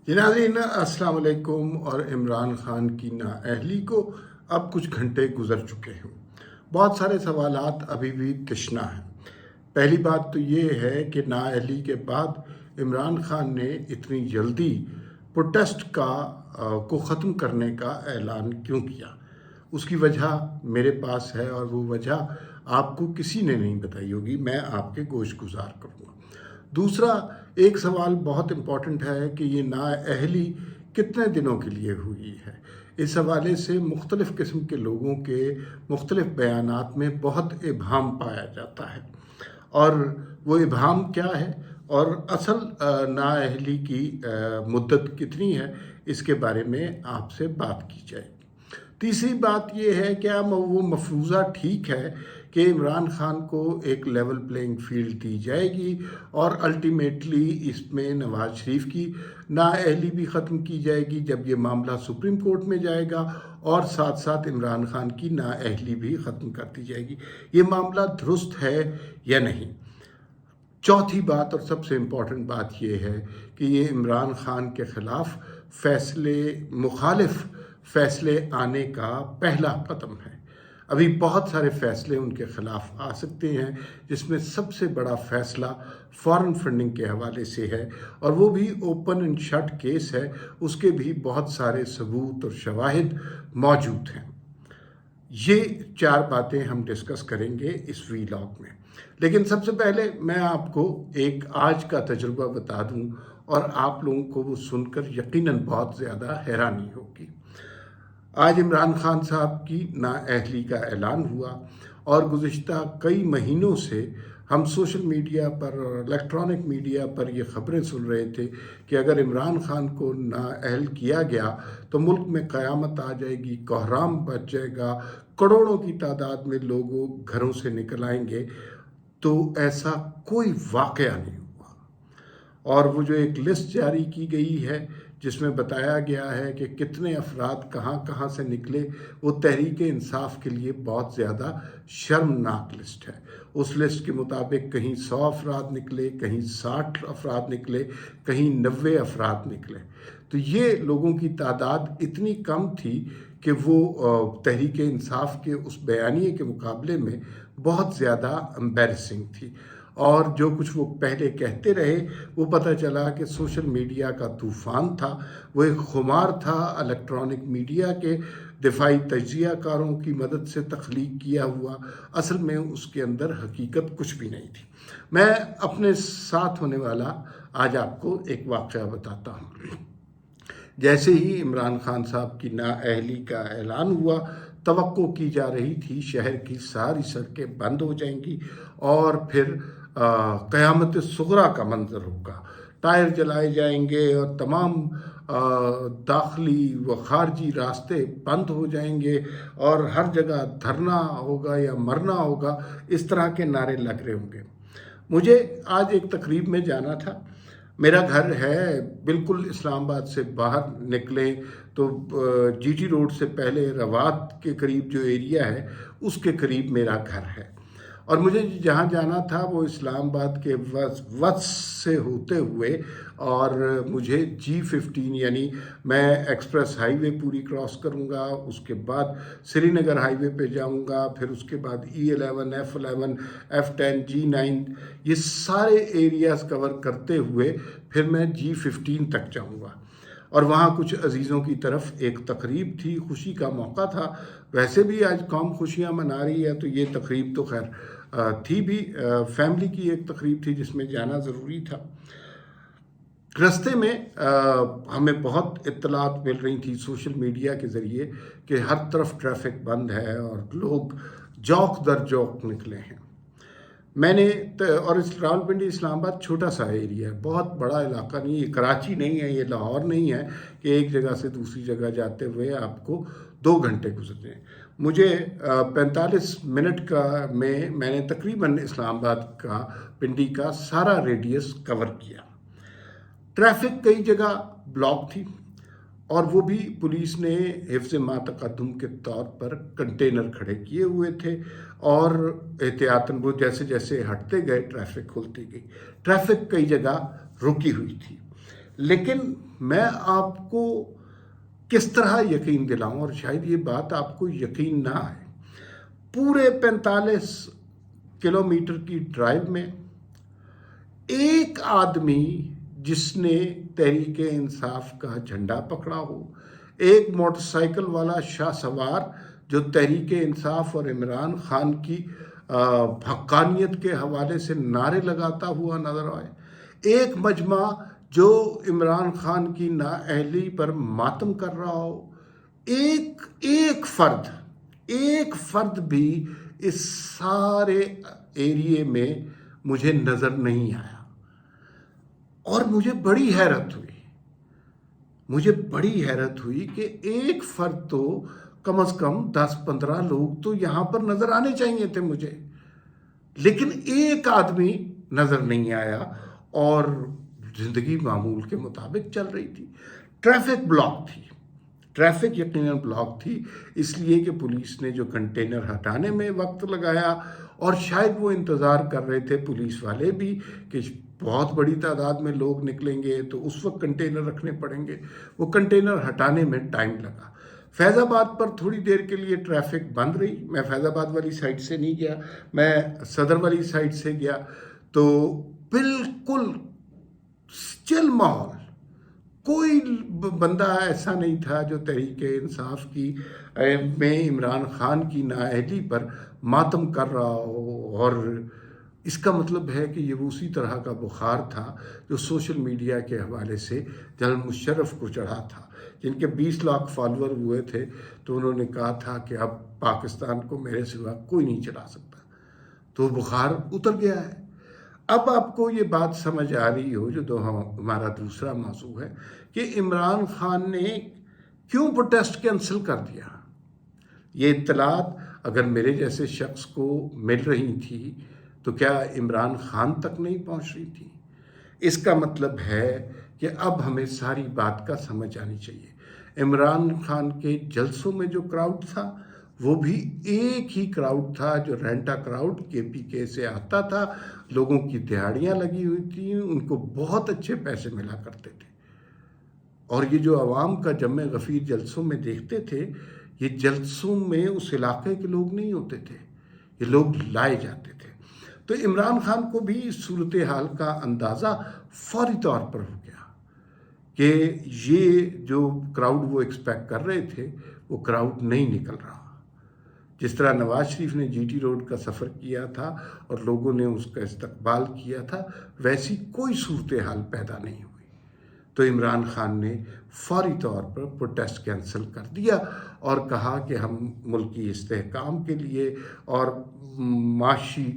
जी नाज़रीन, अस्सलाम वालेकुम। और इमरान खान की नाअहली को अब कुछ घंटे गुजर चुके हैं। बहुत सारे सवालात अभी भी तशना हैं। पहली बात तो ये है कि नाअहली के बाद इमरान खान ने इतनी जल्दी प्रोटेस्ट को ख़त्म करने का ऐलान क्यों किया। उसकी वजह मेरे पास है और वो वजह आपको किसी ने नहीं बताई होगी, मैं आपके गोश गुजार करूँगा। दूसरा, एक सवाल बहुत इम्पॉर्टेंट है कि ये नाअहली कितने दिनों के लिए हुई है। इस हवाले से मुख्तलिफ़ किस्म के लोगों के मुख्तलिफ़ बयानात में बहुत इबहम पाया जाता है, और वो इबहम क्या है और असल नाअहली की मुद्दत कितनी है, इसके बारे में आपसे बात की जाएगी। तीसरी बात ये है, क्या वो मफरूज़ा ठीक है कि इमरान खान को एक लेवल प्लेइंग फील्ड दी जाएगी और अल्टीमेटली इसमें नवाज़ शरीफ की नाअहली भी ख़त्म की जाएगी जब ये मामला सुप्रीम कोर्ट में जाएगा, और साथ साथ इमरान खान की नाअहली भी ख़त्म कर दी जाएगी। ये मामला दुरुस्त है या नहीं। चौथी बात और सबसे इम्पॉर्टेंट बात यह है कि ये इमरान खान के ख़िलाफ़ मुखालिफ फ़ैसले आने का पहला कदम है। अभी बहुत सारे फ़ैसले उनके ख़िलाफ़ आ सकते हैं, जिसमें सबसे बड़ा फ़ैसला फ़ॉरेन फंडिंग के हवाले से है, और वो भी ओपन एंड शट केस है। उसके भी बहुत सारे सबूत और शवाहिद मौजूद हैं। ये चार बातें हम डिस्कस करेंगे इस वीलॉग में। लेकिन सबसे पहले मैं आपको एक आज का तजुर्बा बता दूं, और आप लोगों को वो सुनकर यकीनन बहुत ज़्यादा हैरानी होगी। आज इमरान खान साहब की नाअहली का ऐलान हुआ, और गुज़िश्ता कई महीनों से हम सोशल मीडिया पर और इलेक्ट्रॉनिक मीडिया पर ये ख़बरें सुन रहे थे कि अगर इमरान खान को नाअहल किया गया तो मुल्क में क़यामत आ जाएगी, कोहराम बच जाएगा, करोड़ों की तादाद में लोग घरों से निकल आएंगे। तो ऐसा कोई वाक़या नहीं हुआ। और वो जो एक लिस्ट जारी की गई है जिसमें बताया गया है कि कितने अफराद कहाँ कहाँ से निकले, वो तहरीक इंसाफ के लिए बहुत ज़्यादा शर्मनाक लिस्ट है। उस लिस्ट के मुताबिक कहीं 100 अफराद निकले, कहीं 60 अफराद निकले, कहीं 90 अफराद निकले। तो ये लोगों की तादाद इतनी कम थी कि वो तहरीक इंसाफ के उस बयानिए के मुकाबले में बहुत ज़्यादा एम्बैरसिंग थी। और जो कुछ वो पहले कहते रहे, वो पता चला कि सोशल मीडिया का तूफ़ान था। वो एक खुमार था इलेक्ट्रॉनिक मीडिया के दिफाई तजियाकारों की मदद से तख्लीक किया हुआ। असल में उसके अंदर हकीकत कुछ भी नहीं थी। मैं अपने साथ होने वाला आज आपको एक वाक़या बताता हूँ। जैसे ही इमरान खान साहब की नाअहली का ऐलान हुआ, तवक्को की जा रही थी शहर की सारी सड़कें बंद हो जाएंगी और फिर क़यामत सुग़रा का मंजर होगा। टायर जलाए जाएंगे और तमाम दाखिली व खारजी रास्ते बंद हो जाएंगे, और हर जगह धरना होगा या मरना होगा, इस तरह के नारे लग रहे होंगे। मुझे आज एक तकरीब में जाना था। मेरा घर है बिल्कुल इस्लामाबाद से बाहर निकले तो जीटी रोड से पहले रवात के करीब जो एरिया है, उसके करीब मेरा घर है। और मुझे जहाँ जाना था वो इस्लामाबाद के वत्स से होते हुए, और मुझे G15 यानी मैं एक्सप्रेस हाईवे पूरी क्रॉस करूँगा, उसके बाद श्रीनगर हाईवे पे जाऊँगा, फिर उसके बाद E11, F11, F10, G9, ये सारे एरियाज़ कवर करते हुए फिर मैं G15 तक जाऊँगा। और वहाँ कुछ अजीज़ों की तरफ एक तकरीब थी, खुशी का मौका था। वैसे भी आज कौम खुशियाँ मना रही है, तो ये तकरीब तो खैर थी भी, फैमिली की एक तकरीब थी जिसमें जाना ज़रूरी था। रस्ते में हमें बहुत इत्तलात मिल रही थी सोशल मीडिया के ज़रिए कि हर तरफ ट्रैफिक बंद है और लोग जौक दर जौक निकले हैं। मैंने और इस रावलपिंडी इस्लामाबाद छोटा सा एरिया है, बहुत बड़ा इलाका नहीं है, कराची नहीं है, ये लाहौर नहीं है कि एक जगह से दूसरी जगह जाते हुए आपको 2 घंटे गुजरते हैं। मुझे 45 मिनट का मैंने तकरीबन इस्लामाबाद का पिंडी का सारा रेडियस कवर किया। ट्रैफिक कई जगह ब्लॉक थी, और वो भी पुलिस ने हिफ्ज़ मा तक़द्दुम के तौर पर कंटेनर खड़े किए हुए थे, और एहतियातन वो जैसे जैसे हटते गए ट्रैफिक खुलती गई। ट्रैफिक कई जगह रुकी हुई थी। لیکن میں آپ کو کس طرح یقین دلاؤں، اور شاید یہ بات آپ کو یقین نہ آئے، پورے 45 کلومیٹر کی ڈرائیو میں ایک آدمی جس نے تحریک انصاف کا جھنڈا پکڑا ہو، ایک موٹر سائیکل والا شاہ سوار جو تحریک انصاف اور عمران خان کی حقانیت کے حوالے سے نعرے لگاتا ہوا نظر آئے، ایک مجمع جو عمران خان کی نااہلی پر ماتم کر رہا ہو، ایک فرد بھی اس سارے ایریے میں مجھے نظر نہیں آیا۔ اور مجھے بڑی حیرت ہوئی کہ ایک فرد تو کم از کم 10-15 لوگ تو یہاں پر نظر آنے چاہیے تھے مجھے، لیکن ایک آدمی نظر نہیں آیا، اور زندگی معمول کے مطابق چل رہی تھی۔ ٹریفک یقیناً بلاک تھی، اس لیے کہ پولیس نے جو کنٹینر ہٹانے میں وقت لگایا، اور شاید وہ انتظار کر رہے تھے پولیس والے بھی کہ بہت بڑی تعداد میں لوگ نکلیں گے تو اس وقت کنٹینر رکھنے پڑیں گے، وہ کنٹینر ہٹانے میں ٹائم لگا۔ فیض آباد پر تھوڑی دیر کے لیے ٹریفک بند رہی، میں فیض آباد والی سائڈ سے نہیں گیا، میں صدر والی سائڈ سے گیا، تو بالکل چل ماحول، کوئی بندہ ایسا نہیں تھا جو تحریک انصاف کی میں عمران خان کی نااہلی پر ماتم کر رہا ہو۔ اور اس کا مطلب ہے کہ یہ اسی طرح کا بخار تھا جو سوشل میڈیا کے حوالے سے جنرل مشرف کو چڑھا تھا، جن کے 20 لاکھ فالوور ہوئے تھے، تو انہوں نے کہا تھا کہ اب پاکستان کو میرے سوا کوئی نہیں چلا سکتا، تو بخار اتر گیا ہے۔ اب آپ کو یہ بات سمجھ آ رہی ہو جو ہمارا دوسرا موضوع ہے کہ عمران خان نے کیوں پروٹیسٹ کینسل کر دیا۔ یہ اطلاعات اگر میرے جیسے شخص کو مل رہی تھی تو کیا عمران خان تک نہیں پہنچ رہی تھی؟ اس کا مطلب ہے کہ اب ہمیں ساری بات کا سمجھ آنی چاہیے۔ عمران خان کے جلسوں میں جو کراؤڈ تھا وہ بھی ایک ہی کراؤڈ تھا جو رینٹا کراؤڈ KPK سے آتا تھا، لوگوں کی دہاڑیاں لگی ہوئی تھیں، ان کو بہت اچھے پیسے ملا کرتے تھے، اور یہ جو عوام کا جمع غفیر جلسوں میں دیکھتے تھے، یہ جلسوں میں اس علاقے کے لوگ نہیں ہوتے تھے، یہ لوگ لائے جاتے تھے۔ تو عمران خان کو بھی اس صورتحال کا اندازہ فوری طور پر ہو گیا کہ یہ جو کراؤڈ وہ ایکسپیکٹ کر رہے تھے وہ کراؤڈ نہیں نکل رہا۔ جس طرح نواز شریف نے GT روڈ کا سفر کیا تھا اور لوگوں نے اس کا استقبال کیا تھا، ویسی کوئی صورتحال پیدا نہیں ہوئی۔ تو عمران خان نے فوری طور پر پروٹیسٹ کینسل کر دیا اور کہا کہ ہم ملکی استحکام کے لیے اور معاشی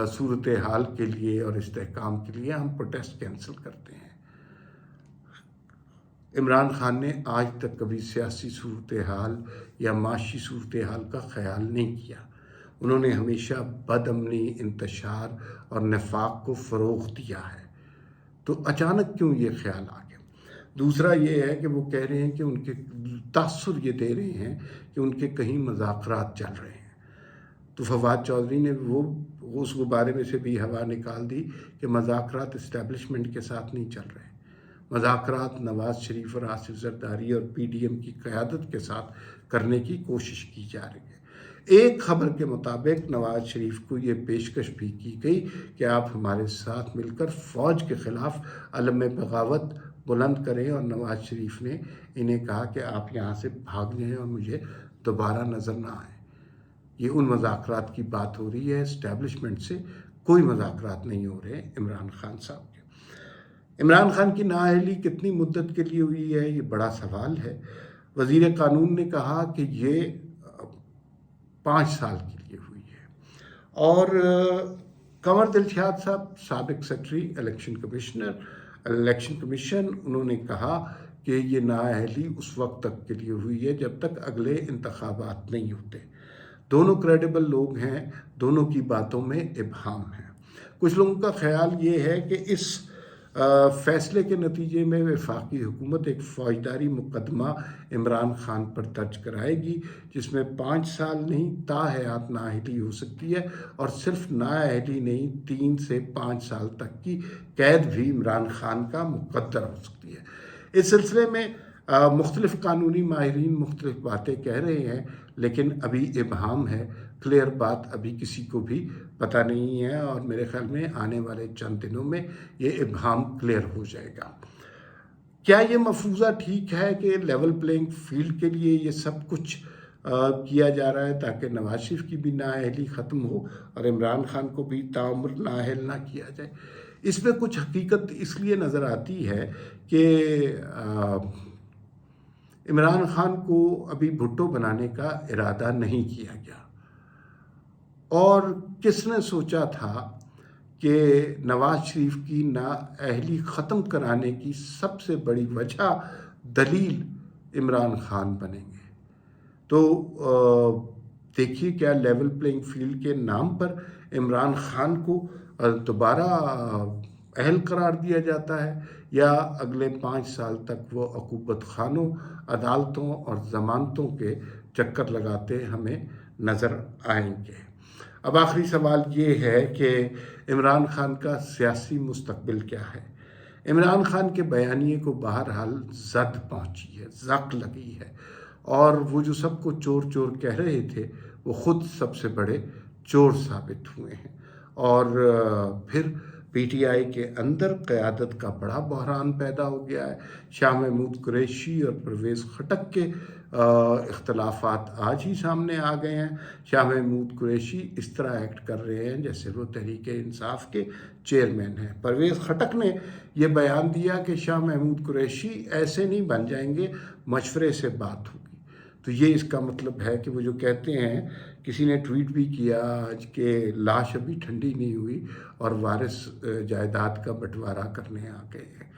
صورتحال کے لیے اور استحکام کے لیے ہم پروٹیسٹ کینسل کرتے ہیں۔ عمران خان نے آج تک کبھی سیاسی صورتحال یا معاشی صورتحال کا خیال نہیں کیا، انہوں نے ہمیشہ بد امنی، انتشار اور نفاق کو فروغ دیا ہے، تو اچانک کیوں یہ خیال آ گیا؟ دوسرا یہ ہے کہ وہ کہہ رہے ہیں کہ ان کے تاثر یہ دے رہے ہیں کہ ان کے کہیں مذاکرات چل رہے ہیں، تو فواد چودھری نے وہ اس بارے میں سے بھی ہوا نکال دی کہ مذاکرات اسٹیبلشمنٹ کے ساتھ نہیں چل رہے، مذاکرات نواز شریف اور آصف زرداری اور PDM کی قیادت کے ساتھ کرنے کی کوشش کی جا رہی ہے۔ ایک خبر کے مطابق نواز شریف کو یہ پیشکش بھی کی گئی کہ آپ ہمارے ساتھ مل کر فوج کے خلاف علم بغاوت بلند کریں، اور نواز شریف نے انہیں کہا کہ آپ یہاں سے بھاگ جائیں اور مجھے دوبارہ نظر نہ آئیں۔ یہ ان مذاکرات کی بات ہو رہی ہے، اسٹیبلشمنٹ سے کوئی مذاکرات نہیں ہو رہے عمران خان صاحب کے۔ عمران خان کی نااہلی کتنی مدت کے لیے ہوئی ہے، یہ بڑا سوال ہے۔ وزیر قانون نے کہا کہ یہ 5 سال کے لیے ہوئی ہے، اور کنور دلشاد صاحب سابق سیکرٹری الیکشن کمیشن، انہوں نے کہا کہ یہ نااہلی اس وقت تک کے لیے ہوئی ہے جب تک اگلے انتخابات نہیں ہوتے۔ دونوں کریڈیبل لوگ ہیں، دونوں کی باتوں میں ابہام ہے۔ کچھ لوگوں کا خیال یہ ہے کہ اس फैसले के नतीजे में वफाकी हुकूमत एक फौजदारी मुकदमा इमरान खान पर दर्ज कराएगी, जिसमें 5 साल नहीं ताहयात नाअहली हो सकती है, और सिर्फ नाअहली नहीं 3 से 5 साल तक की कैद भी इमरान खान का मुकद्दर हो सकती है। इस सिलसिले में मुख्तलिफ कानूनी माहिरीन मुख्तलिफ बातें कह रहे हैं, लेकिन अभी इबहम है, क्लियर बात अभी किसी को भी पता नहीं है, और मेरे ख्याल में आने वाले चंद दिनों में ये इबहम क्लियर हो जाएगा। क्या ये मफरूज़ा ठीक है कि लेवल प्लेइंग फील्ड के लिए ये सब कुछ किया जा रहा है ताकि नवाज शरीफ की भी नाअहली ख़त्म हो और इमरान खान को भी ताउम्र नाअहल ना किया जाए? इसमें कुछ हकीकत इसलिए नज़र आती है कि इमरान खान को अभी भुट्टो बनाने का इरादा नहीं किया गया, और किसने सोचा था कि नवाज शरीफ की नाअहली ख़त्म कराने की सबसे बड़ी वजह दलील इमरान खान बनेंगे। तो देखिए, क्या लेवल प्लेइंग फील्ड के नाम पर इमरान खान को दोबारा अहल करार दिया जाता है, या अगले 5 साल तक वो अकूबत खानों, अदालतों और ज़मानतों के चक्कर लगाते हमें नज़र आएंगे। अब आखिरी सवाल ये है कि इमरान खान का सियासी मुस्तकबिल क्या है। इमरान खान के बयानिए को बहरहाल ज़द पहुँची है, ज़क लगी है, और वो जो सबको चोर चोर कह रहे थे वो ख़ुद सबसे बड़े चोर साबित हुए हैं। और फिर पीटीआई के अंदर क़यादत का बड़ा बहरान पैदा हो गया है। शाह महमूद कुरैशी और परवेज़ खटक के इख्तलाफात आज ही सामने आ गए हैं। शाह महमूद कुरैशी इस तरह एक्ट कर रहे हैं जैसे वो तहरीक इंसाफ के चेयरमैन हैं। परवेज़ खटक ने ये बयान दिया कि शाह महमूद कुरैशी ऐसे नहीं बन जाएंगे, मशवरे से बात होगी। तो ये इसका मतलब है कि वो जो कहते हैं, किसी ने ट्वीट भी किया आज कि लाश अभी ठंडी नहीं हुई और वारिस जायदाद का बंटवारा करने आ गए हैं।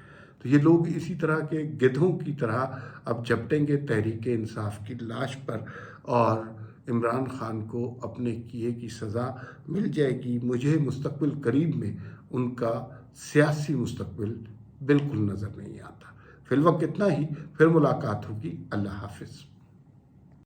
तो ये लोग इसी तरह के गिद्धों की तरह अब झपटेंगे तहरीक इंसाफ की लाश पर, और इमरान खान को अपने किए की सज़ा मिल जाएगी। मुझे मुस्तकबिल करीब में उनका सियासी मुस्तकबिल बिल्कुल नज़र नहीं आता। फिलवक्त इतना ही, फिर मुलाकात होगी। अल्लाह हाफिज़।